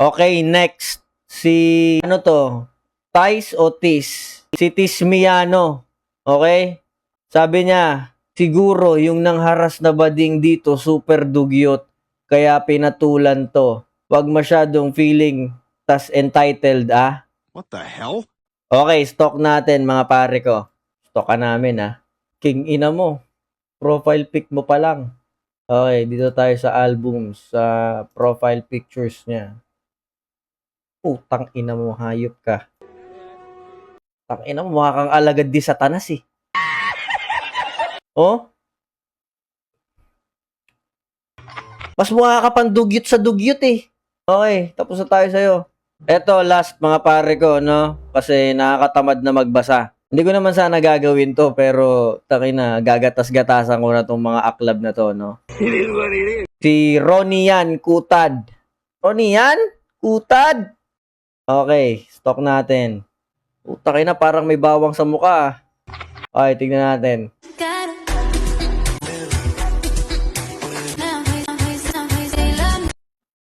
Okay, next. Si, ano to? Tis o Tis? Si Tismiano. Okay? Sabi niya, siguro yung nangharas na bading dito super dugyot, kaya pinatulan to. Wag masyadong feeling tas entitled, ah. What the hell? Okay, stock natin mga pare ko. Stock ka namin, ah. King ina mo. Profile pic mo pa lang. Okay, dito tayo sa albums, sa profile pictures niya. Putang ina mo, hayop ka. Tang ina mo, mukha kang alagad di Satanas eh. Oh? Mas mukha ka pang dugyot sa dugyot eh. Okay, tapos na tayo sa'yo. Eto, last mga pare ko, no? Kasi nakakatamad na magbasa. Hindi ko naman sana gagawin to, pero na, gagatas-gatasan ko na tong mga aklab na to, no? Si Ronian Kutad. Ronian? Kutad? Okay, stock natin. Na, parang may bawang sa mukha. Okay, tignan natin.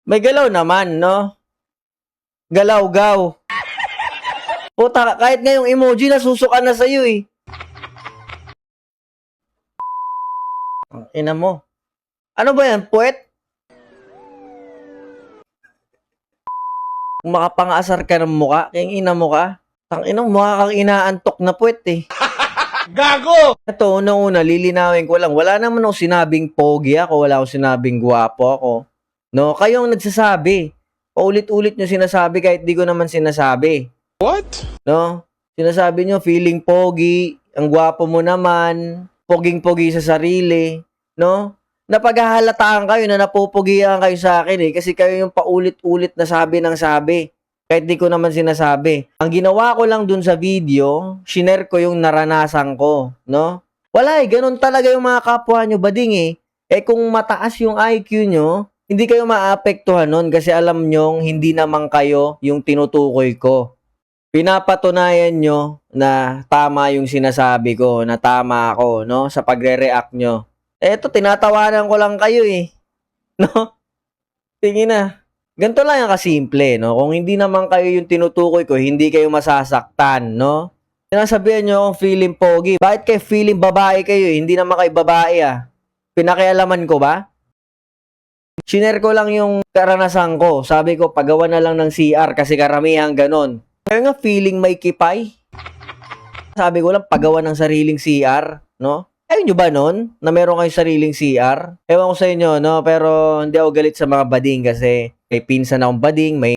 May galaw naman, no? Galaw-gaw. Puta, kahit ngayong emoji nasusuka na sa'yo eh. Ang ina mo. Ano ba yan, puwet? Kung makapangasar ka ng muka, kayang ina mo ka, tang ina mo, mukha kang inaantok na puwet eh. Gago! Ito, unang-una, lilinawin ko lang, wala naman ako sinabing pogi ako, wala akong sinabing gwapo ako. No, kayo ang nagsasabi. Paulit-ulit nyo sinasabi kahit di ko naman sinasabi. What? No? Sinasabi nyo, feeling pogi, ang gwapo mo naman, poging-pogi sa sarili, no? Napaghahalataan kayo na napupugihan kayo sa akin eh, kasi kayo yung paulit-ulit na sabi ng sabi, kahit di ko naman sinasabi. Ang ginawa ko lang dun sa video, shinare ko yung naranasan ko, no? Wala eh, ganun talaga yung mga kapwa nyo bading eh. Eh kung mataas yung IQ nyo, hindi kayo maapektuhan nun kasi alam nyong hindi naman kayo yung tinutukoy ko. Pinapatunayan nyo na tama yung sinasabi ko, na tama ako, no? Sa pagre-react nyo. Eto, tinatawanan ko lang kayo eh. No? Tingin na. Ganito lang yung kasimple, no? Kung hindi naman kayo yung tinutukoy ko, hindi kayo masasaktan, no? Sinasabihan nyo akong feeling pogi. Bakit kayo feeling babae kayo? Hindi naman kayo babae ah. Pinakialaman ko ba? Shinare ko lang yung karanasan ko. Sabi ko, pagawa na lang ng CR kasi karamihan ganon. Kaya nga, feeling may kipay. Sabi ko lang, pagawa ng sariling CR, no? Ayaw nyo ba nun? Na meron kayong sariling CR? Ewan ko sa inyo, no? Pero hindi ako galit sa mga bading kasi may pinsan akong bading, may